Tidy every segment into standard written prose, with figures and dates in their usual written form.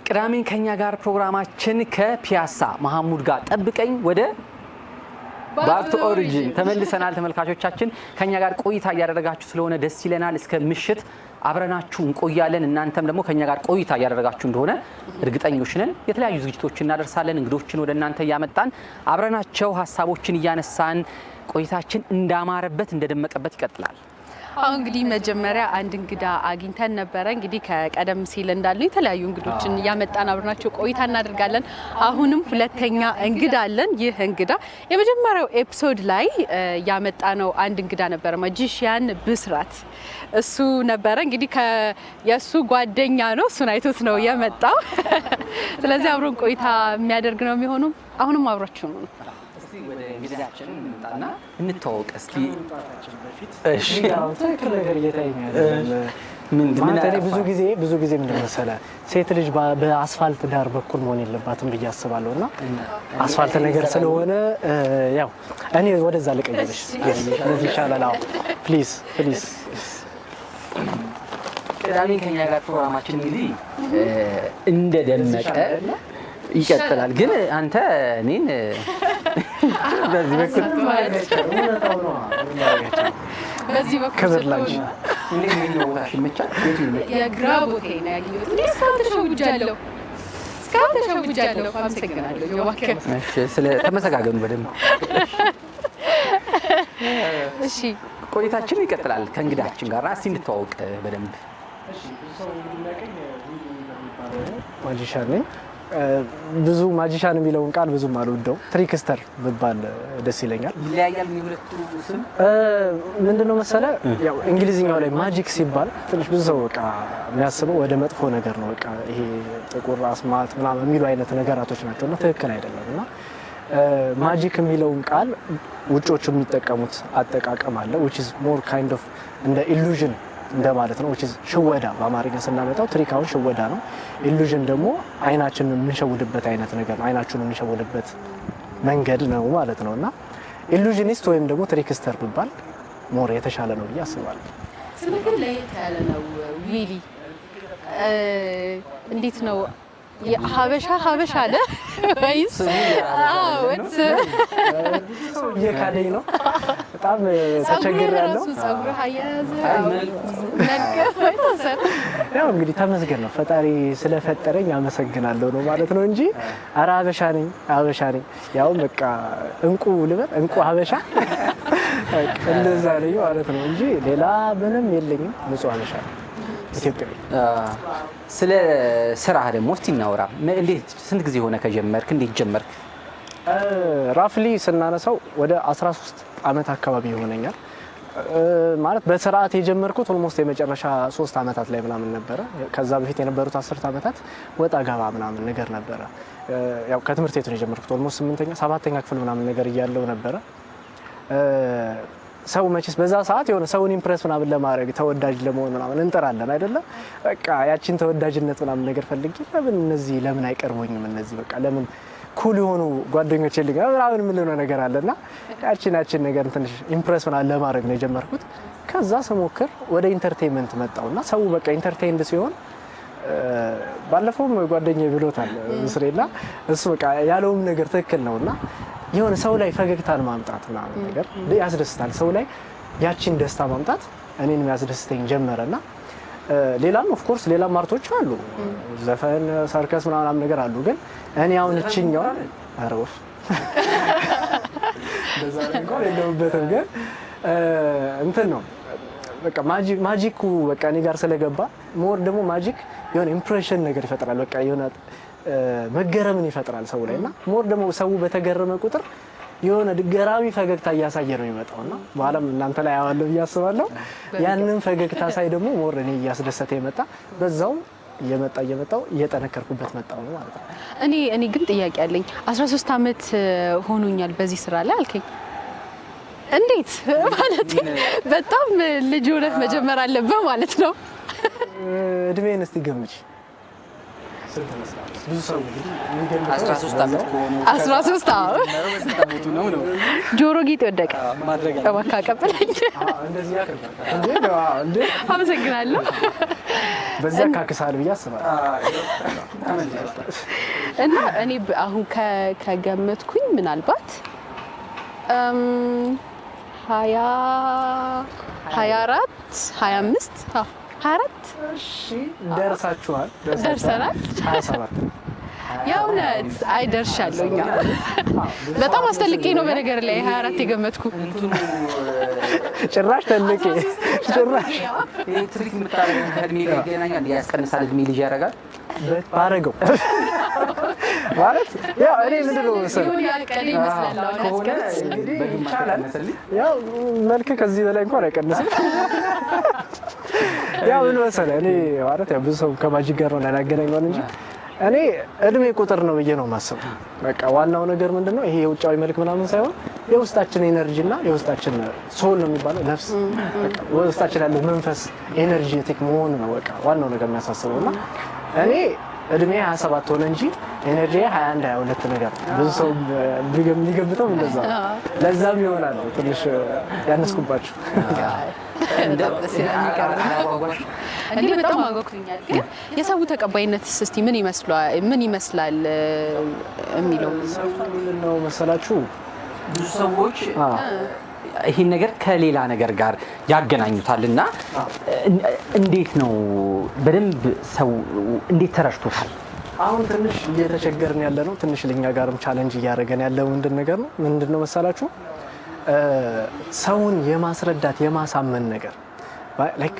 ቅዳሜን ከኛ ጋር ፕሮግራማችን ከፒያሳ መሐሙድ ጋር ጠብቀኝ ወደ ባክ ቱ ኦሪጂን ተመልሰናል። ተመልካቾቻችን ከኛ ጋር ቆይታ እያደረጋችሁ ስለሆነ ደስ ይለናል። እስከ ምሽት አብረናችሁ እንቆያለን። እናንተም ደግሞ ከኛ ጋር ቆይታ እያደረጋችሁ እንደሆነ እርግጠኞች ነን። የተለያዩ ዝግጅቶችን እናደርሳለን። እንግዶችን ወደ እናንተ እያመጣን አብረናቸው ሀሳቦችን እያነሳን ቆይታችን እንዳማረበት እንደደመቀበት ይቀጥላል። አሁን እንግዲህ መጀመሪያ አንድ እንግዳ አግኝተን ነበረ። እንግዲህ ከቀደም ሲል እንዳልነው የተለያዩ እንግዶችን ያመጣን አብረናቸው ቆይታ እናደርጋለን። አሁንም ሁለተኛ እንግዳ አለን። ይህ እንግዳ የመጀመሪያው ኤፒሶድ ላይ ያመጣነው አንድ እንግዳ ነበረ፣ ማጂሺያን ብስራት እሱ ነበረ። እንግዲህ የእሱ ጓደኛ ነው፣ እሱን አይቶት ነው የመጣው። ስለዚህ አብሮን ቆይታ የሚያደርግ ነው የሚሆነው። አሁንም አብራችሁ ነው። ወደ እንግዳችን እንምጣና እንተዋወቅ እስኪ። እሺ ትክክል ነገር እየታየኛል። ብዙ ጊዜ ምንድን መሰለህ ሴት ልጅ በአስፋልት ዳር በኩል መሆን የለባትም ብዬ አስባለሁ እና አስፋልት ነገር ስለሆነ ያው እኔ ወደዛ ልቀይርሽ ስለዚህ ይሻላል። አዎ ፕሊዝ ቅዳሜን ከኛ ጋር ፕሮግራማችን እንግዲህ እንደደመቀ ይቀጥላል። ግን አንተ እኔን በዚህ በኩል ክብር ላንቺ የግራ ቦቴ ነው ያገኘሁት። እኔ እስካሁን ተሸውጃለሁ። አመሰግናለሁ። እሺ፣ ስለ ተመሰጋገኑ በደንብ እሺ። ቆይታችን ይቀጥላል ከእንግዳችን ጋር። እስቲ እንተዋወቅ በደንብ። ማጂሻን ነኝ። ብዙ ማጂሻን የሚለውን ቃል ብዙም አልወደውም። ትሪክስተር ብባል ደስ ይለኛል። ይለያያል የሁለቱ ስም ምንድነው መሰለ፣ ያው እንግሊዝኛው ላይ ማጂክ ሲባል ትንሽ ብዙ ሰው በቃ የሚያስበው ወደ መጥፎ ነገር ነው። በቃ ይሄ ጥቁር አስማት ምናምን የሚሉ አይነት ነገራቶች ናቸውና ትክክል አይደለም። እና ማጂክ የሚለውን ቃል ውጮቹ የሚጠቀሙት አጠቃቀም አለ which is more kind of እንደ ኢሉዥን እንደማለት ነው which is ሽወዳ በአማርኛ ስናመጣው ትሪካውን ሽወዳ ነው። ኢሉዥን ደግሞ አይናችንን የምንሸውድበት አይነት ነገር ነው። አይናችንን የምንሸውድበት መንገድ ነው ማለት ነው። እና ኢሉዥኒስት ወይም ደግሞ ትሪክስተር ቢባል ሞር የተሻለ ነው ብዬ አስባለሁ። ስምህ ለየት ያለ ነው ዊሊ። እንዴት ነው ሀበሻ አለ ወይስ? አዎ ወጥስ የካደኝ ነው። በጣም ተቸግሬያለሁ። ጸጉርህ አያያዝ ያው እንግዲህ ተመስገን ነው ፈጣሪ ስለፈጠረኝ አመሰግናለሁ ነው ማለት ነው እንጂ ኧረ ሀበሻ ነኝ። ያው በቃ እንቁ ልበል እንቁ ሀበሻ እንደዛ ነኝ ማለት ነው እንጂ ሌላ ምንም የለኝም። ንጹህ ሀበሻ ኢትዮጵያዊ። ስለ ስራህ ደግሞ እስቲ እናውራ። እንዴት ስንት ጊዜ ሆነ ከጀመርክ? እንዴት ጀመርክ? ራፍሊ ስናነሳው ወደ 13 ዓመት አካባቢ ይሆነኛል። ማለት በስርዓት የጀመርኩት ኦልሞስት የመጨረሻ 3 ዓመታት ላይ ምናምን ነበረ። ከዛ በፊት የነበሩት 10 ዓመታት ወጣ ገባ ምናምን ነገር ነበረ። ያው ከትምህርት ቤት ነው የጀመርኩት። ኦልሞስት 8ኛ 7ኛ ክፍል ምናምን ነገር እያለው ነበረ። ሰው መቼስ በዛ ሰዓት የሆነ ሰውን ኢምፕረስ ምናምን ለማድረግ ተወዳጅ ለመሆን ምናምን እንጠራለን አይደለ? በቃ ያቺን ተወዳጅነት ምናምን ነገር ፈልጌ ለምን አይቀርቡኝም እነዚህ በቃ ለምን ኩል የሆኑ ጓደኞች የለኝ ምናምን የምልነው ነገር አለና ያቺን ነገር ትንሽ ኢምፕረስ ምናምን ለማድረግ ነው የጀመርኩት። ከዛ ስሞክር ወደ ኢንተርቴይንመንት መጣውና ሰው በቃ ኢንተርቴይንድ ሲሆን ባለፈውም ጓደኛዬ ብሎታል ምስሬና እሱ በቃ ያለውም ነገር ትክክል ነውና የሆነ ሰው ላይ ፈገግታን ማምጣት ምናምን ነገር ያስደስታል። ሰው ላይ ያቺን ደስታ ማምጣት እኔን የሚያስደስተኝ ጀመረና ሌላም ኦፍ ኮርስ ሌላም አርቶች አሉ፣ ዘፈን፣ ሰርከስ ምናምን ነገር አሉ። ግን እኔ አሁን እቺኛው አረፍ በዛ ላይ እንኳን የለውበትም። ግን እንትን ነው በቃ ማጂኩ በቃ እኔ ጋር ስለገባ ሞር ደግሞ ማጂክ የሆነ ኢምፕሬሽን ነገር ይፈጥራል። በቃ የሆነ መገረምን ይፈጥራል ሰው ላይ እና ሞር ደግሞ ሰው በተገረመ ቁጥር የሆነ ገራሚ ፈገግታ እያሳየ ነው የሚመጣውና በኋላም እናንተ ላይ አዋለሁ እያስባለሁ። ያንን ፈገግታ ሳይ ደግሞ ሞር እኔ እያስደሰተ የመጣ በዛው እየመጣው እየጠነከርኩበት መጣው ማለት ነው። እኔ ግን ጥያቄ አለኝ። 13 ዓመት ሆኖኛል በዚህ ስራ ላይ አልከኝ። እንዴት ማለት በጣም ልጅ ሆነህ መጀመር አለበት ማለት ነው? እድሜን እስቲ ገምጪ። ብዙ ሰው እንግዲህ 13 ዓመት ከሆኑ 13 ነው ጆሮ ጌጥ ወደቀ ማድረግ እባክህ አቀብለኝ። እንደዚህ ያከብራል እንዴ? አመሰግናለሁ። በዛ ካክሳል ብዬ አስባለሁ። እና እኔ አሁን ከገመትኩኝ ምናልባት 24 25 24 እሺ ደርሳችኋል። ደርሰናል። 27 የእውነት አይደርሻለሁ። እኛ በጣም አስተልቄ ነው በነገር ላይ 24 የገመትኩ። ጭራሽ ተልቄ ጭራሽ ትሪክ የምታደርገው ከእድሜ ጋር ይገናኛል። ያስቀንሳል፣ እድሜ ልጅ ያደርጋል። ባረገው ማለት ያው እኔ ምንድን ነው መሰለህ ከሆነ እንግዲህ ይቻላል። ያው መልክ ከዚህ በላይ እንኳን አይቀንስም። ያው ምን መሰለህ እኔ ማለት ያው ብዙ ሰው ከማጂክ ጋር ነው ያገናኘው እንጂ እኔ እድሜ ቁጥር ነው ብዬ ነው የማስበው። በቃ ዋናው ነገር ምንድነው ይሄ የውጫዊ መልክ ምናምን ሳይሆን የውስጣችን ኤነርጂ እና የውስጣችን ሶል ነው የሚባለው ነፍስ፣ በቃ ውስጣችን ያለው መንፈስ ኤነርጂቲክ መሆን ነው በቃ ዋናው ነገር የሚያሳስበው። እና እኔ እድሜ 27 ሆነ እንጂ ኤነርጂ 21 22 ነገር ብዙ ሰው ሊገምተው እንደዛ ለዛም ይሆናል ትንሽ ያነስኩባችሁ። እንዴ በጣም አጓጉኛል። ግን የሰው ተቀባይነትስ እስቲ ምን ይመስላል የሚለው ነው መሰላችሁ? ብዙ ሰዎች ይሄን ነገር ከሌላ ነገር ጋር ያገናኙታልና እንዴት ነው በደንብ ሰው እንዴት ተረድቶታል? አሁን ትንሽ እየተቸገርን ያለ ነው። ትንሽ ለኛ ጋርም ቻሌንጅ እያደረገን ያለው ምንድነው መሰላችሁ? ሰውን የማስረዳት የማሳመን ነገር ላይክ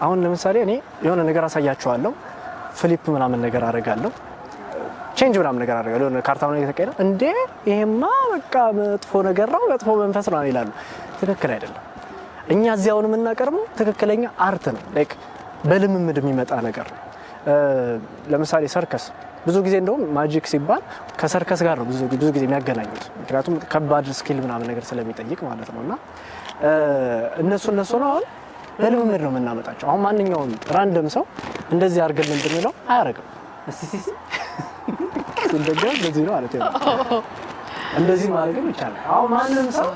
አሁን ለምሳሌ እኔ የሆነ ነገር አሳያችኋለሁ፣ ፍሊፕ ምናምን ነገር አደርጋለሁ፣ ቼንጅ ምናምን ነገር አደርጋለሁ፣ የሆነ ካርታውን እየተቀየረ እንዴ ይሄማ በቃ መጥፎ ነገር ነው፣ መጥፎ መንፈስ ነው ይላሉ። ትክክል አይደለም። እኛ እዚያውን የምናቀርበው ትክክለኛ አርት ነው፣ ላይክ በልምምድ የሚመጣ ነገር ነው። ለምሳሌ ሰርከስ ብዙ ጊዜ እንደውም ማጂክ ሲባል ከሰርከስ ጋር ነው ብዙ ጊዜ የሚያገናኙት፣ ምክንያቱም ከባድ ስኪል ምናምን ነገር ስለሚጠይቅ ማለት ነውና እነሱ ነው አሁን በልምምድ ነው የምናመጣቸው። አሁን ማንኛውም ራንደም ሰው እንደዚህ አድርገን ብንለው አያደርግም። እንደዚህ ነው ማለት ነው። እንደዚህ ማድረግም ይቻላል። አሁን ማንም ሰው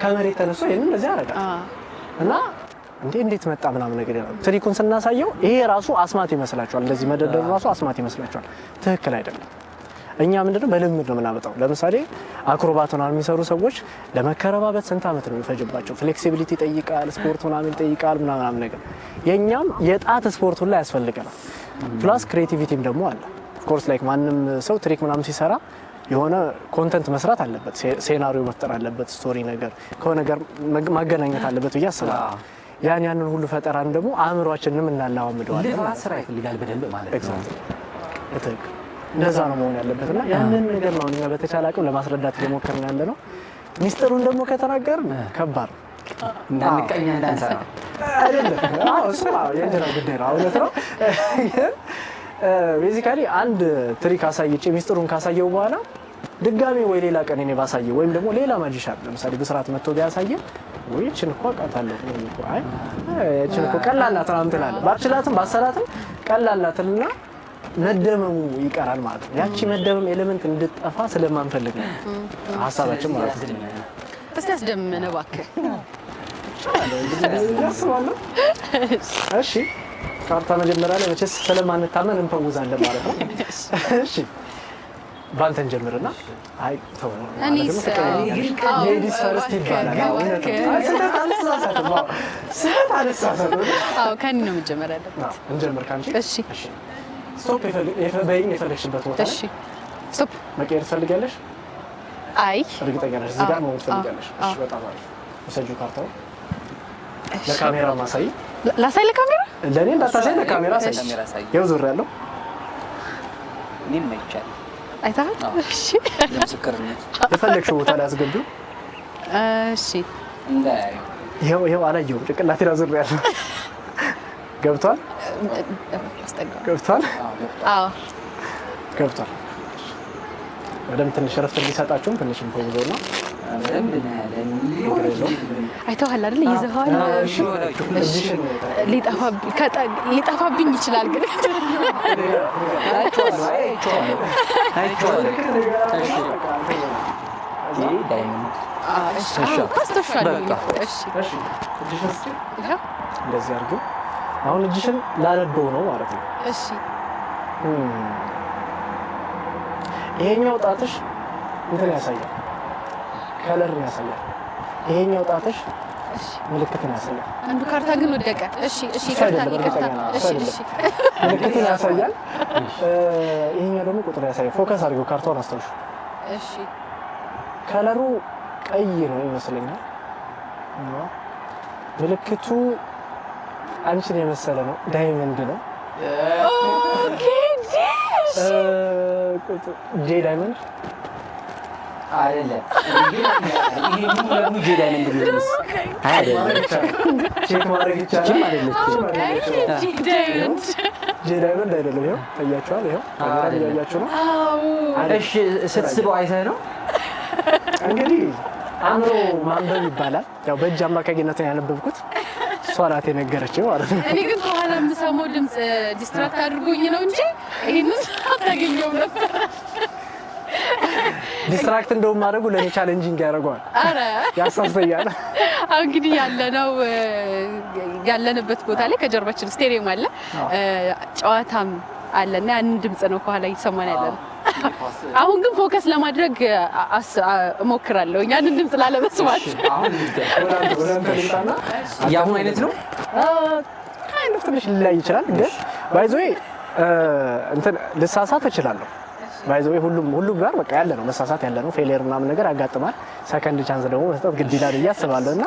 ከመሬት ተነስቶ ይሄን እንደዚህ ያደርጋል እና እንዴት መጣ ምናምን ነገር ይላል። ትሪኩን ስናሳየው ይሄ ራሱ አስማት ይመስላችኋል፣ እንደዚህ መደደሩ ራሱ አስማት ይመስላችኋል። ትክክል አይደለም። እኛ ምንድነው በልምምድ ነው የምናመጣው። ለምሳሌ አክሮባት ሆነው የሚሰሩ ሰዎች ለመከረባበት ስንት ዓመት ነው የሚፈጅባቸው? ፍሌክሲቢሊቲ ይጠይቃል፣ ስፖርት ምናምን ይጠይቃል ምናምን ነገር። የኛም የጣት ስፖርት ሁላ ያስፈልገናል። ፕላስ ክሬቲቪቲም ደግሞ አለ። ኦፍ ኮርስ ላይክ ማንም ሰው ትሪክ ምናምን ሲሰራ የሆነ ኮንተንት መስራት አለበት፣ ሴናሪዮ መፍጠር አለበት፣ ስቶሪ ነገር ከሆነ ጋር ማገናኘት አለበት ብዬ አስባለሁ። ያንን ሁሉ ፈጠራን ደግሞ አእምሯችንንም እናላዋምደዋለን። ልፋት ስራ ይፈልጋል በደንብ ማለት ነው። እንደዛ ነው መሆን ያለበትና ያንን ነገር ነው እኛ በተቻለ አቅም ለማስረዳት እየሞከርን ያለ ነው። ሚስጥሩን ደግሞ ከተናገርን ከባድ እንዳንቀኛ እንዳንሰራ አይደለም። እሱ የእንጀራ ጉዳይ ነው። እውነት ነው። ቤዚካሊ አንድ ትሪክ አሳይቼ ሚስጥሩን ካሳየው በኋላ ድጋሚ ወይ ሌላ ቀን እኔ ባሳየው ወይም ደግሞ ሌላ ማጂሻን ለምሳሌ በስርዓት መጥቶ ቢያሳየን ወይ እቺን እኮ አውቃታለሁ አይ እቺን እኮ ቀላል ናት ምናምን ትላለህ። ባችላትም ባሰራትም ቀላል ናትና መደመሙ ይቀራል ማለት ነው። ያቺ መደመም ኤሌመንት እንድትጠፋ ስለማንፈልግ ነው ሀሳባችን ማለት ነው። እስቲ አስደምመን እባክህ። እሺ ካርታ መጀመሪያ ላይ መቼስ ስለማንታመን እንፈውዛለን ማለት ነው። እሺ ባንተን ጀምርና አይ ተው እኔስ ሌዲስ ፈርስት ይባላል። አዎ ከእኔ ነው መጀመሪያ ያለበት። እንጀምር ካንቺ። እሺ ስቶፕ የፈለግሽበት ቦታ። እሺ ስቶፕ መቀየር ትፈልጊያለሽ? አይ እርግጠኛ ነሽ እዚህ ጋር መሆን ትፈልጊያለሽ? እሺ በጣም አሪፍ። ወሰጂው ካርታው ለካሜራ ማሳይ። ላሳይ ለካሜራ? ለኔ እንዳታሳይ ለካሜራ ሳይ። ያው ዙር ያለው እኔም አይቻል አይታል። እሺ ለምስክርነት የፈለግሽው ቦታ ላይ አስገቢው። እሺ እንዳያዩ ይሄው አላየሁም። ጭንቅላቴ ላይ ዙር ያለው ገብቷል። ገብቷል። አዎ ገብቷል። በደምብ ትንሽ ረፍት እንዲሰጣችሁም ትንሽ እንፈውዘውና በደንብ እናያለን። አይተዋል አይደል? ይዘዋል። ሊጠፋብኝ ይችላል ግን ዳይመንድ እንደዚህ አድርገው አሁን እጅሽን ላነደው ነው ማለት ነው። እሺ ይሄኛው ጣትሽ እንትን ያሳያል፣ ከለር ያሳያል። ይሄኛው ጣትሽ ምልክትን ያሳያል። አንዱ ካርታ ግን ወደቀ። እሺ ካርታ ምልክትን ያሳያል። ይሄኛው ደግሞ ቁጥር ያሳያል። ፎከስ አድርገው ካርታውን አስተውሹ። እሺ ከለሩ ቀይ ነው ይመስለኛል። ምልክቱ አንቺን የመሰለ ነው፣ ዳይመንድ ነው። ኦኬ ጄ ዳይመንድ አይደለም። ይሄ ሙሉ ጄ ዳይመንድ ነው አይደለም። ቼክ ማድረግ ይቻላል። ጄ ዳይመንድ አይደለም። ይኸው ታያችኋል። ይኸው ካሜራ እያያችሁ ነው። እሺ ስትስበው አይተህ ነው እንግዲህ አእምሮ ማንበብ ይባላል። ያው በእጅ አማካኝነት ነው ያነበብኩት። እሷ ናት የነገረችኝ ማለት ነው። እኔ ግን ከኋላ የምሰማው ድምፅ ዲስትራክት አድርጎኝ ነው እንጂ ይሄንን አታገኘውም ነበር። ዲስትራክት እንደውም ማድረጉ ለኔ ቻሌንጂንግ ያደርገዋል። አረ ያሳስተኛል። እንግዲህ ያለንበት ቦታ ላይ ከጀርባችን ስቴዲየም አለ፣ ጨዋታም አለና ያንን ድምፅ ነው ከኋላ እየሰማን ያለነው። አሁን ግን ፎከስ ለማድረግ እሞክራለሁ ያንን ድምፅ ላለመስማት። የአሁኑ አይነት ነው አይነት ትንሽ ሊለያይ ይችላል፣ ግን ባይዞይ እንትን ልሳሳት እችላለሁ። ባይዞይ ሁሉም ጋር በቃ ያለ ነው መሳሳት ያለ ነው። ፌሊየር ምናምን ነገር ያጋጥማል። ሰከንድ ቻንስ ደግሞ መስጠት ግድ ይላል ብዬ አስባለሁ እና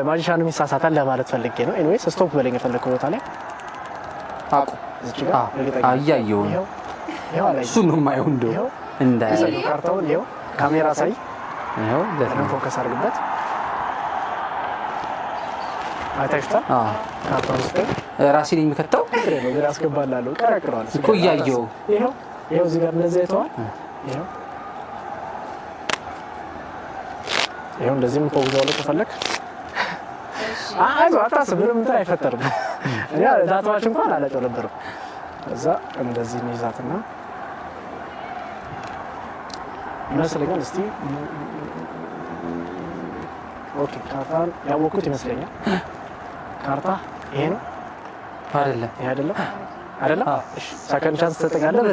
ማጂሻንም ይሳሳታል ለማለት ፈልጌ ነው። ኤኒዌይስ ስቶፕ በለኝ የፈለከው ቦታ ላይ አቁም። እያየሁ ነው። እሱ ነው የማየው። እንደው እንዳያየው ካርታውን ይኸው ካሜራ ሳይ ይኸው ፎከስ አድርግበት። አይታችሁታል? ካርታውን ውስጥ ራሴን የሚከተው ነው ግን አስገባላለሁ። ቀረቅረዋል እኮ እያየሁ ይኸው እዚህ ጋር እንደዚህ አይተዋል። ይኸው እንደዚህም ፖውዛው ላይ ተፈለክ አይዞህ አታስብ፣ ምንም እንትን አይፈጠርም። እኔ ዳታዎች እንኳን አላጨበረብርም። እዛ እንደዚህ እንይዛትና ይመስለኛል። እስቲ ኦኬ ካርታን ያወቅኩት ይመስለኛል። ካርታ ይሄ ነው አይደለም? ይሄ አይደለም አይደለም። እሺ ሰከንድ ቻንስ ትጠጋለህ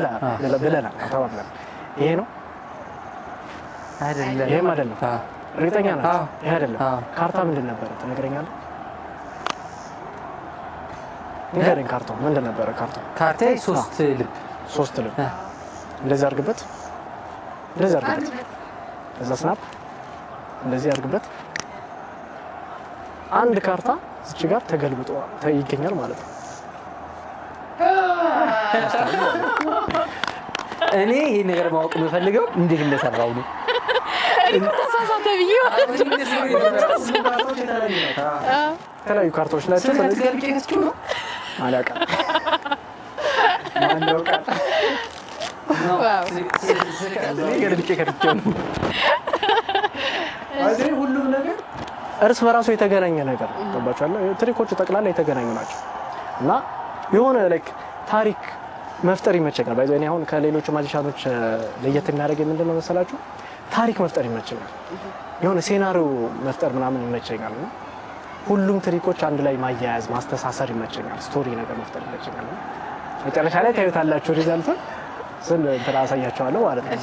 ብለናል። አታወቅለም። ይሄ ነው አይደለም? ይሄም አይደለም። እርግጠኛ ነህ? ይሄ አይደለም። ካርታ ምንድን ነበረ ትነግረኛለህ? ንገረኝ። ካርታው ምንድን ነበረ? ካርታ ሶስት ልብ እንደዚህ አድርግበት፣ እንደዚህ አድርግበት፣ እዛ ስናፕ እንደዚህ አድርግበት። አንድ ካርታ እዚህ ጋር ተገልብጦ ይገኛል ማለት ነው። እኔ ይሄ ነገር ማወቅ የምፈልገው እንዴት እንደሰራው ነው። ተሳሳተ ብዬ የተለያዩ ካርታዎች ናቸው። ስለዚህ ገልጬ ከስቹ ነው አላውቅም። ማነው ቃል ገልጬ ከድቼው ነው። ሁሉም ነገር እርስ በራሱ የተገናኘ ነገር ገባችኋል? ትሪኮቹ ጠቅላላ የተገናኙ ናቸው እና የሆነ ላይክ ታሪክ መፍጠር ይመቸኛል። ባይዘው እኔ አሁን ከሌሎች ማጂሻኖች ለየት የሚያደርገኝ ምንድን ነው መሰላችሁ? ታሪክ መፍጠር ይመቸኛል። የሆነ ሴናሪዮ መፍጠር ምናምን ይመቸኛል እና ሁሉም ትሪኮች አንድ ላይ ማያያዝ ማስተሳሰር ይመቸኛል። ስቶሪ ነገር መፍጠር ይመቸኛል። መጨረሻ ላይ ታዩታላችሁ ሪዛልቱን ስል እንትን አሳያችኋለሁ ማለት ነው።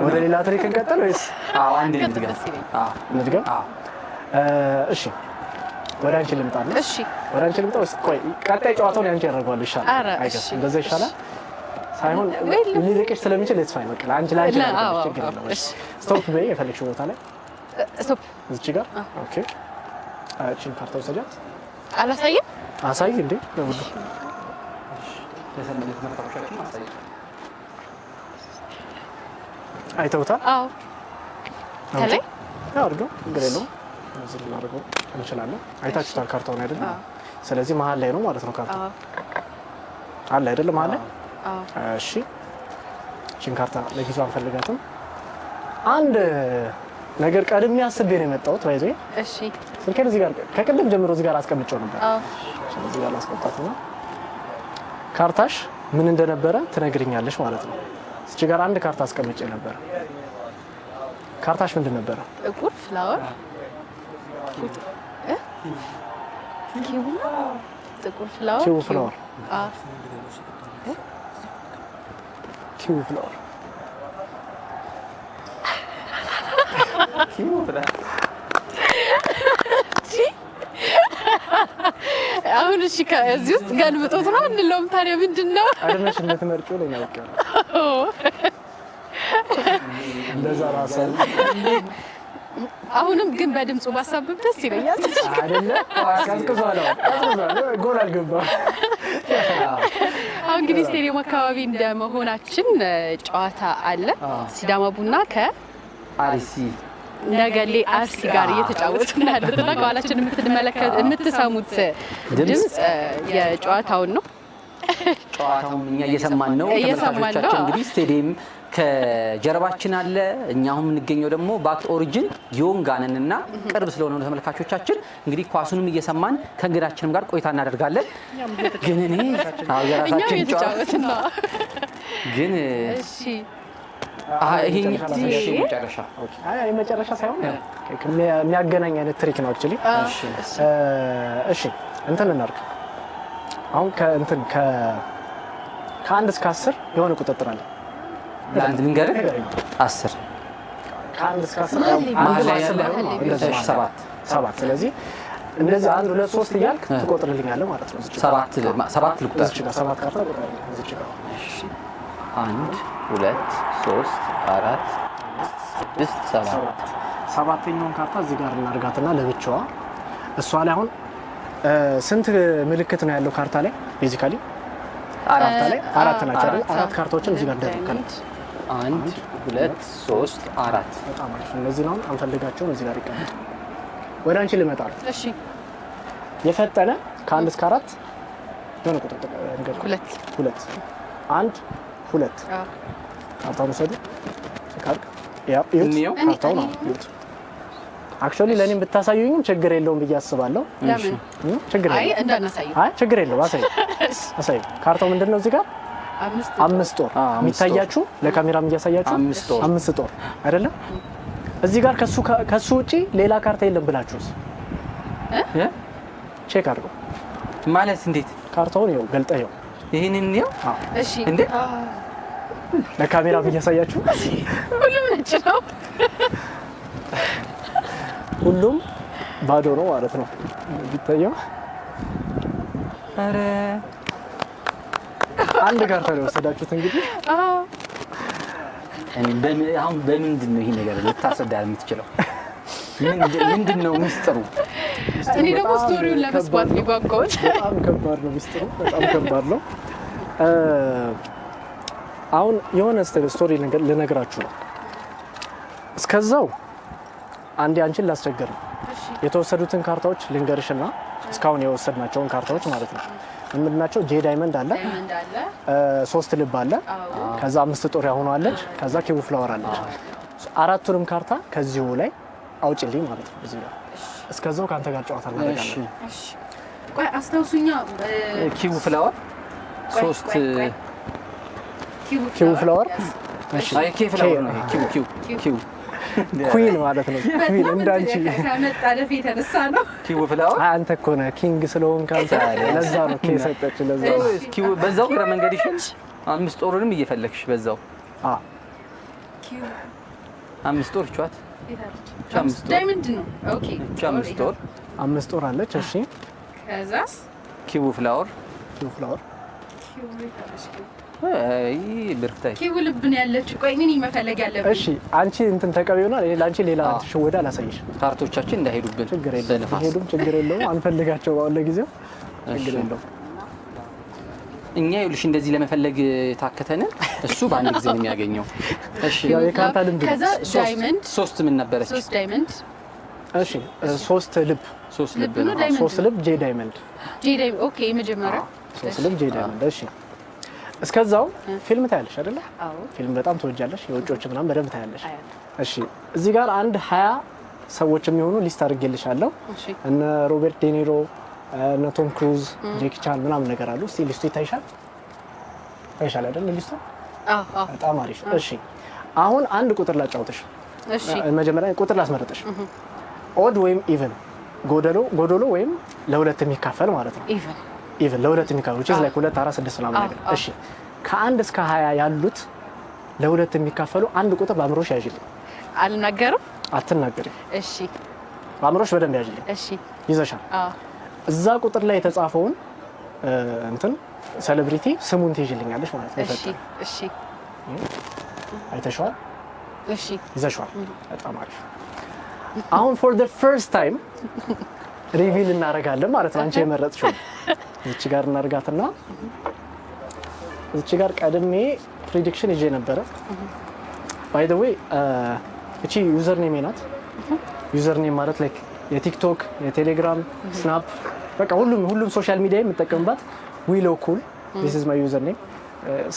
ወደ ሌላ ትሪክ እንቀጥል ወይስ? አንድ እንድገም? እሺ ወደ አንቺ ልምጣና እሺ ወደ አንቺ ልምጣ ወይስ ቆይ ቀጣይ ጨዋታውን ያንቺ ያደርገዋል ይሻላል? አይገስ እንደዛ ይሻላል ሳይሆን ሊርቅሽ ስለሚችል ለስፋይ በቃ አንቺ ችግር የለውም። እሺ ስቶፕ በይ የፈለግሽው ቦታ ላይ ስቶፕ እዚህ ጋር ኦኬ። እቺን ካርታ ወሰጃት። አላሳየም? አሳይ እንዴ ለሁሉ አይተውታል? አዎ ከላይ አድርገው እንግዲህ የለውም እዚህ ልናደርገው እንችላለን። አይታችሁታል ካርታውን አይደል? ስለዚህ መሀል ላይ ነው ማለት ነው ካርታው አለ አይደል? መሀል ላይ እሺ። እቺን ካርታ ለጊዜው አንፈልጋትም። አንድ ነገር ቀድሜ አስቤ ነው የመጣሁት። ባይዞ እሺ ስልኬን እዚህ ጋር ከቅድም ጀምሮ እዚህ ጋር አስቀምጬው ነበር። አዎ እዚህ ጋር አስቀምጣት ነው። ካርታሽ ምን እንደነበረ ትነግሪኛለሽ ማለት ነው። እዚህ ጋር አንድ ካርታ አስቀምጬ ነበር። ካርታሽ ምንድን ነበረ? ጥቁር ፍላወር ጥቁር ፍላወር ኪው ፍላወር አዎ ኪው ፍላወር አሁን እሺ ከዚህ ውስጥ ገልብጦት ነው እንለውም። ታዲያ ምንድን ነው አድነሽ እንደተመርጪው ላይ ነው። እንደዛ ራሱ አሁንም ግን በድምፁ ባሳብብ ደስ ይለኛል አይደለ? ቀዝቅዟል። ጎል አልገባም። አሁን እንግዲህ ስቴዲየም አካባቢ እንደመሆናችን ጨዋታ አለ። ሲዳማ ቡና አርሲ ነገሌ አርሲ ጋር እየተጫወቱ ያለና ከኋላችን የምትሰሙት ድምፅ የጨዋታውን ነው። ጨዋታውን እኛ እየሰማን ነው። ተመልካቾቻችን እንግዲህ ስቴዲየም ከጀርባችን አለ። እኛ አሁን የምንገኘው ደግሞ ባክ ኦሪጅን ዮንጋንን እና ቅርብ ስለሆነ ነው ተመልካቾቻችን። እንግዲህ ኳሱንም እየሰማን ከእንግዳችንም ጋር ቆይታ እናደርጋለን። ግን እኔ የራሳችን ጨዋታ ግን እሺ ይሄ መጨረሻ መጨረሻ ሳይሆን የሚያገናኝ አይነት ትሪክ ነው አክቹሊ። እሺ እንትን እናድርግ። አሁን ከእንትን ከ1 እስከ 10 የሆነ ቁጥጥር አለ። ለአንድ ልንገርህ 10 ከ1 እስከ 10 መሀል ላይ ያለ 7። ስለዚህ እንደዚህ 1 2 3 እያልክ ትቆጥርልኛለህ ማለት ነው። 7 ልቁጠር። 7 ካርታ እዚች ጋር 1 2 3 4 5 7 ሰባተኛውን ካርታ እዚህ ጋር እናርጋትና ለብቻዋ እሷ ላይ አሁን ስንት ምልክት ነው ያለው ካርታ ላይ? ቤዚካሊ ካርታ ላይ 4 ናቸው አይደል? 4 ካርታዎችን እዚህ ጋር እንደርከን 1 2 3 4 በጣም አሪፍ። እነዚህ ነው አንፈልጋቸውም፣ እዚህ ጋር ይቀመጡ። ወደ አንቺ ልመጣ ነው። እሺ የፈጠነ ከ1 እስከ 4 የሆነ ቁጥጥር እንገር 2 1 2 ካርታውን ወሰዱ። ካርታ ይኸው ካርታው ነው ይሁት። አክቹሊ ለኔም ብታሳዩኝም ችግር የለውም ብዬ አስባለሁ። ለምን ችግር የለውም? አይ እንዳናሳዩ። አይ ችግር የለውም። አሳዩ። ካርታው ምንድነው? እዚህ ጋር 5 ጦር የሚታያችሁ ለካሜራም እያሳያችሁ 5 ጦር አይደለም? እዚህ ጋር ከሱ ውጪ ሌላ ካርታ የለም ብላችሁስ ቼክ አድርገው ማለት እንዴት? ካርታውን ይኸው ገልጠህ ይኸው ይሄንን ነው። እሺ እንዴ ለካሜራም እያሳያችሁ ሁሉም ነጭ ነው። ሁሉም ባዶ ነው ማለት ነው ቢታየው። አረ አንድ ካርታ ነው የወሰዳችሁት እንግዲህ። አሁን በምንድን ነው ይሄ ነገር ልታስረዳ የምትችለው? ምንድን ነው ሚስጥሩ? እኔ ደግሞ ስቶሪውን ለመስማት ነው የጓጓሁት። በጣም ከባድ ነው ሚስጥሩ፣ በጣም ከባድ ነው። አሁን የሆነ ስቶሪ ልነግራችሁ ነው። እስከዛው አንዴ አንቺን ላስቸግር ነው። የተወሰዱትን ካርታዎች ልንገርሽና እስካሁን የወሰድናቸውን ካርታዎች ማለት ነው። ምንድናቸው? ጄ ዳይመንድ አለ፣ 3 ልብ አለ፣ ከዛ 5 ጦር ያሆኑ አለች፣ ከዛ ኪው ፍላወር አለች። 4ቱንም ካርታ ከዚሁ ላይ አውጪልኝ ማለት ነው። እዚህ ጋር እስከዛው ካንተ ጋር ጨዋታ እናደርጋለን። እሺ ቆይ አስታውሱኛ። ኪው ፍላወር 3 ኪው ፍላወር እሺ። አይ ኪው ፍላወር ነው። ኪው ኩዊን ማለት ነው። ኩዊን እንዳንቺ ከመጣለፍ የተነሳ ነው። ኪው ፍላወር አንተ እኮ ነህ ኪንግ ስለሆንክ አንተ። ለዛ ነው ኪ ሰጠች። ለዛ ነው ኪው በዛው ግራ መንገድሽን 5 ጦርንም እየፈለግሽ በዛው ኪው 5 ጦር ቻት ዳይመንድ ነው። ኦኬ 5 ጦር አለች። እሺ ከዛስ ኪው ፍላወር አይ ብርክታይ ኪው ልብ ነው ያለችው። ቆይ ምን መፈለግ ያለብኝ? እሺ አንቺ እንትን ተቀበዩና ለአንቺ ሌላ ሽወዳ አላሳይሽ። ካርቶቻችን እንዳይሄዱብን ችግር የለም። ሄዱም ችግር የለውም። አንፈልጋቸው ባለ ለጊዜው ችግር የለውም። እኛ ይኸውልሽ እንደዚህ ለመፈለግ ታከተን እሱ በአንድ ጊዜ ነው የሚያገኘው። እሺ ያው የካርታ ልምድ ከዛ ዳይመንድ 3 ምን ነበረች? 3 ዳይመንድ እሺ 3 ልብ 3 ልብ ነው። 3 ልብ ጄ ዳይመንድ ጄ ዳይመንድ ኦኬ። መጀመሪያ 3 ልብ ጄ ዳይመንድ እሺ። እስከዛው ፊልም ታያለሽ አይደለ? አዎ ፊልም በጣም ትወጃለሽ። የውጮች ምናምን በደንብ ታያለሽ። እሺ እዚህ ጋር አንድ 20 ሰዎች የሚሆኑ ሊስት አድርጌልሻለሁ። እነ ሮበርት ዴኒሮ፣ እነ ቶም ክሩዝ፣ ጄኪ ቻን ምናምን ነገር አሉ። እስቲ ሊስቱ ይታይሻል? ታይሻል አይደል ሊስቱ? አዎ በጣም አሪፍ። እሺ አሁን አንድ ቁጥር ላጫውትሽ። እሺ መጀመሪያ ቁጥር ላስመረጥሽ። ኦድ ወይም ኢቭን፣ ጎዶሎ ወይም ለሁለት የሚካፈል ማለት ነው። ኢቭን ለሁለት የሚካፈል which is like 2 4 6 ምናምን ነገር። እሺ ከ1 እስከ 20 ያሉት ለሁለት የሚካፈሉ አንድ ቁጥር በአእምሮሽ ያዥልኝ። አልናገርም? አትናገሪ። እሺ በአእምሮሽ በደንብ ያዥልኝ። እሺ ይዘሻል? እዛ ቁጥር ላይ የተጻፈውን እንትን ሴሌብሪቲ ስሙን ትይዥልኛለሽ ማለት ነው። እሺ እሺ አይተሽዋል? እሺ ይዘሽዋል? በጣም አሪፍ። አሁን for the first time ሪቪል እናደርጋለን ማለት ነው። አንቺ የመረጥሽው እቺ ጋር እናርጋትና እቺ ጋር ቀድሜ ፕሪዲክሽን ይዤ ነበረ። ባይ ዘ ዌይ እቺ ዩዘር ኔም ናት። ዩዘር ኔም ማለት ላይክ የቲክቶክ፣ የቴሌግራም፣ ስናፕ በቃ ሁሉም ሶሻል ሚዲያ የምጠቀምባት ዊሎ ኩል this is my user name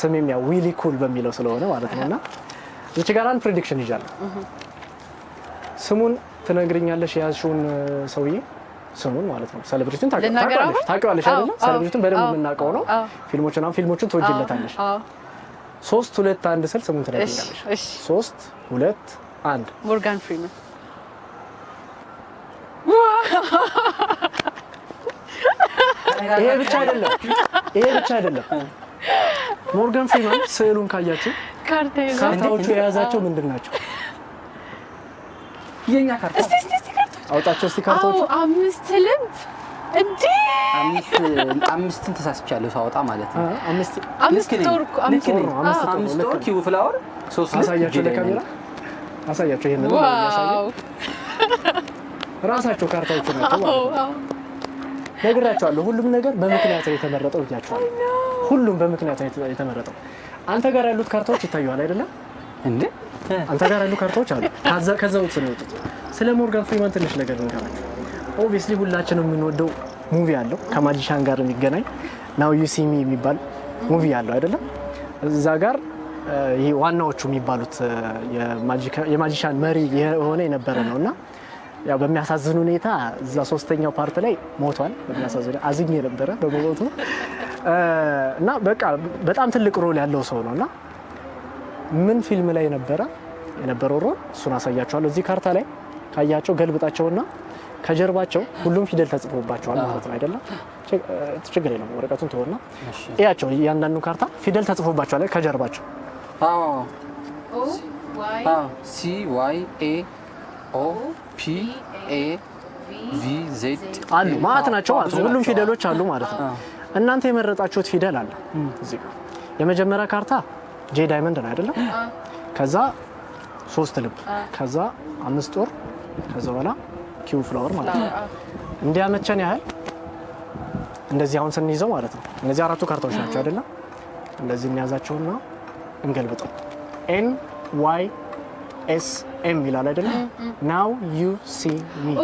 ስሜም ያው ዊሊ ኩል በሚለው ስለሆነ ማለት ነውና እቺ ጋር አንድ ፕሪዲክሽን ይዣለሁ። ስሙን ትነግሪኛለሽ የያዝሽውን ሰውዬ ስሙን ማለት ነው። ሴሌብሪቲውን ታውቂዋለሽ አይደል? ሴሌብሪቲውን በደንብ የምናውቀው ነው። ፊልሞቹን ትወጂለታለሽ። 3 2 1 ስል ስሙን ትነግሪኛለሽ። 3 2 1 ሞርጋን ፍሪመን። ይሄ ብቻ አይደለም። ሞርጋን ፍሪመን ስዕሉን ካያችሁ ካርታዎቹ የያዛቸው ምንድን ናቸው? የኛ ካርታ አውጣቸው እስቲ ካርታዎቹ። 5 ልብ እንዴ! 5ን ተሳስቻለሁ ሳወጣ ማለት ነው። 5 ጦር እኮ 5 ጦር ኪው ፍላወር 3 አሳያቸው ለካሜራ አሳያቸው። ይሄንን ነው ያሳየው። ራሳቸው ካርታዎቹ ናቸው ማለት ነው። ነግራቸዋለሁ። ሁሉም ነገር በምክንያት ነው የተመረጠው ብያቸዋለሁ። ሁሉም በምክንያት ነው የተመረጠው። አንተ ጋር ያሉት ካርታዎች ይታዩሃል አይደለም እንዴ? አንተ ጋር ያሉ ካርታዎች አሉ። ከዛው ነው የወጡት። ስለ ሞርጋን ፍሪማን ትንሽ ነገር እንገራለን። ኦብቪስሊ ሁላችንም የምንወደው ሙቪ አለው ከማጂሻን ጋር የሚገናኝ ናው ዩ ሲ ሚ የሚባል ሙቪ አለው አይደለም? እዛ ጋር ይሄ ዋናዎቹ የሚባሉት የማጂሻን መሪ የሆነ የነበረ ነውና ያው በሚያሳዝን ሁኔታ እዛ 3ኛው ፓርት ላይ ሞቷል። በሚያሳዝን አዝኜ ነበረ በሞቱ እና በቃ በጣም ትልቅ ሮል ያለው ሰው ነውና ምን ፊልም ላይ የነበረው ሮል እሱን አሳያቸዋለሁ። እዚህ ካርታ ላይ ካያቸው ገልብጣቸውና ከጀርባቸው ሁሉም ፊደል ተጽፎባቸዋል ማለት ነው አይደለም? ችግር የለም ወረቀቱን ተወና እያቸው እያንዳንዱ ካርታ ፊደል ተጽፎባቸዋል ከጀርባቸው። ሲ ዋይ ኤ ኦ ፒ ኤ ቪ ዜድ አሉ ማለት ናቸው ማለት ነው። ሁሉም ፊደሎች አሉ ማለት ነው። እናንተ የመረጣችሁት ፊደል አለ እዚህ ጋር። የመጀመሪያ ካርታ ጄ ዳይመንድ ነው አይደለም? ከዛ 3 ልብ፣ ከዛ 5 ጦር፣ ከዛ በኋላ ኪው ፍላወር ማለት ነው። እንዲያመቸን ያህል እንደዚህ አሁን ስንይዘው ማለት ነው። እነዚህ 4ቱ ካርታዎች ናቸው አይደለም? እንደዚህ እንያዛቸውና እንገልብጠው። ኤን ዋይ ኤስ ኤም ይላል አይደለም? ናው ዩ ሲ ሚ።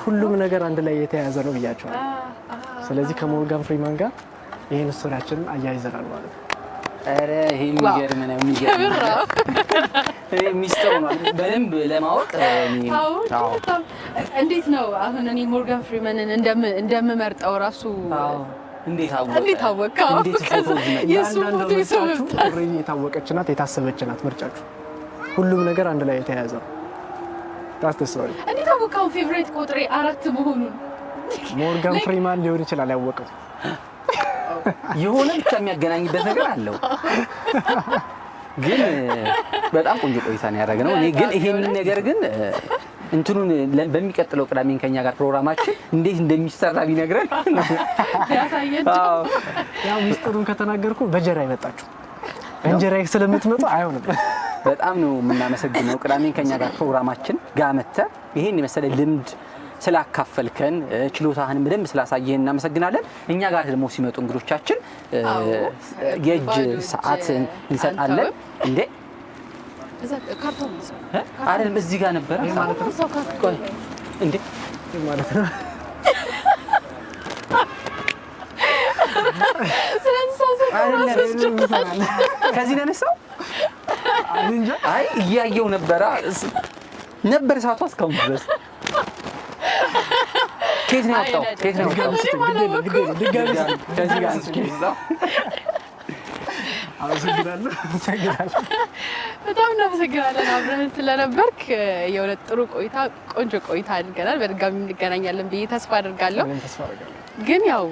ሁሉም ነገር አንድ ላይ የተያያዘ ነው ብያቸዋል። ስለዚህ ከሞርጋን ፍሪማን ጋር ይሄን ስቶሪያችንን አያይዘናል ማለት ነው። አረ ይሄ የሚገርም ነው። ይሄ ሚስጥሩ ነው በደንብ ለማወቅ። እንዴት ነው አሁን እኔ ሞርጋን ፍሪማንን እንደምመርጠው ራሱ እንዴት አወቀ? የአንዳንድ ምርጫችሁ ኦልሬዲ የታወቀች ናት፣ የታሰበች ናት ምርጫችሁ። ሁሉም ነገር አንድ ላይ የተያያዘ ነው። ታስ ተስዋሪ እንዴት አወቀው? ፌቨሪት ቁጥሬ 4 መሆኑን ሞርጋን ፍሪማን ሊሆን ይችላል ያወቀው። የሆነ ብቻ የሚያገናኝበት ነገር አለው። ግን በጣም ቆንጆ ቆይታ ነው ያደረግነው። እኔ ግን ይሄንን ነገር ግን እንትኑን በሚቀጥለው ቅዳሜን ከኛ ጋር ፕሮግራማችን እንዴት እንደሚሰራ ቢነግረን ያሳየን። ያው ሚስጥሩን ከተናገርኩ በጀራ ይመጣችሁ እንጀራ ስለምትመጡ አይሆንም። በጣም ነው የምናመሰግነው። ቅዳሜን ከኛ ጋር ፕሮግራማችን ጋር መጥተህ ይሄን የመሰለ ልምድ ስላካፈልከን ችሎታህን በደንብ ስላሳየህን እናመሰግናለን። እኛ ጋር ደግሞ ሲመጡ እንግዶቻችን የእጅ ሰዓት እንሰጣለን። እንዴ ካርቶን አይደለም እዚህ ጋር ነበር ማለት ነው። ቆይ እንዴ ማለት ነው ከዚህ ነነሳው አይ እያየው ነበር እሳቷ እስካሁን ድረስ ከየት ነው ያወጣው? ከዚህ ጋር በጣም እናመሰግናለን አብረን ስለነበርክ። የእውነት ጥሩ ቆይታ፣ ቆንጆ ቆይታ አድርገናል። በድጋሚ እንገናኛለን ብዬ ተስፋ አድርጋለሁ። ግን ያው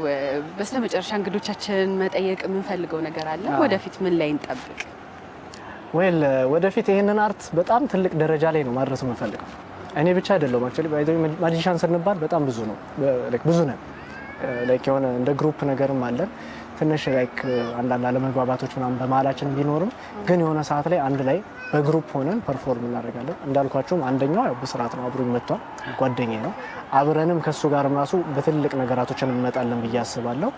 በስተመጨረሻ እንግዶቻችንን መጠየቅ የምንፈልገው ነገር አለ። ወደፊት ምን ላይ እንጠብቅ? ወደፊት ይሄንን አርት በጣም ትልቅ ደረጃ ላይ ነው ማድረስ የምንፈልገው። እኔ ብቻ አይደለም አክቹአሊ ማጂሻን ስንባል በጣም ብዙ ነው፣ ብዙ ነን። የሆነ እንደ ግሩፕ ነገርም አለን። ትንሽ አንዳንድ አለመግባባቶች ምናምን በመሀላችን ቢኖርም ግን የሆነ ሰዓት ላይ አንድ ላይ በግሩፕ ሆነን ፐርፎርም እናደርጋለን። እንዳልኳቸውም አንደኛው ያው ብስራት ነው፣ አብሮኝ መጥቷል፣ ጓደኛዬ ነው። አብረንም ከሱ ጋርም ራሱ በትልቅ ነገራቶችን እንመጣለን ብዬ አስባለሁ።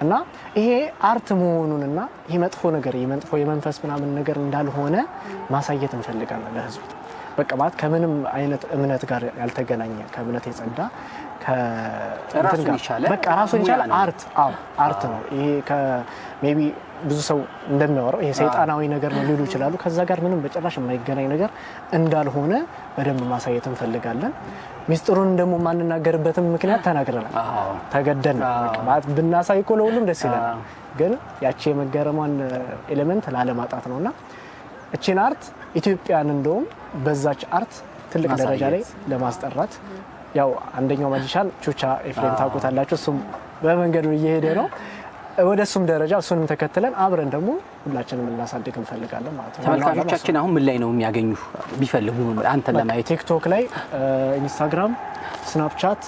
እና ይሄ አርት መሆኑንና ይሄ መጥፎ ነገር የመንፈስ ምናምን ነገር እንዳልሆነ ማሳየት እንፈልጋለን ለህዝቡ። በቃ ማለት ከምንም አይነት እምነት ጋር ያልተገናኘ ከእምነት የጸዳ በቃ ራሱን ይቻላል አርት ነው። ይሄ ሜቢ ብዙ ሰው እንደሚያወራው ይሄ ሰይጣናዊ ነገር ነው ሊሉ ይችላሉ። ከዛ ጋር ምንም በጭራሽ የማይገናኝ ነገር እንዳልሆነ በደንብ ማሳየት እንፈልጋለን። ሚስጥሩን ደግሞ ማንናገርበትም ምክንያት ተናግረናል፣ ተገደን ማለት ብናሳይ እኮ ለሁሉም ደስ ይላል። ግን ያቺ የመገረሟን ኤሌመንት ላለማጣት ነውና እቺን አርት ኢትዮጵያን እንደውም በዛች አርት ትልቅ ደረጃ ላይ ለማስጠራት ያው አንደኛው ማጂሻን ቹቻ ኤፍሬም ታውቁታላችሁ። እሱም በመንገዱ እየሄደ ነው ወደ እሱም ደረጃ እሱንም ተከትለን አብረን ደግሞ ሁላችንም እናሳድግ እንፈልጋለን ማለት ነው። ተመልካቾቻችን አሁን ምን ላይ ነው የሚያገኙ ቢፈልጉ አንተን ለማየት? ቲክቶክ ላይ፣ ኢንስታግራም፣ ስናፕቻት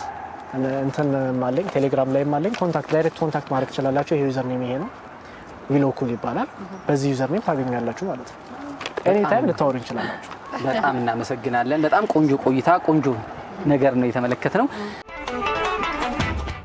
እንትን ማለኝ፣ ቴሌግራም ላይ ማለኝ። ዳይሬክት ኮንታክት ማድረግ ትችላላችሁ። ይሄ ዩዘር ኔም ይሄ ነው፣ ዊሎኩል ይባላል። በዚህ ዩዘር ኔም ታገኛላችሁ ማለት ነው። ኤኒ ታይም ልታወሩ እንችላላችሁ። በጣም እናመሰግናለን። በጣም ቆንጆ ቆይታ፣ ቆንጆ ነገር ነው የተመለከትነው።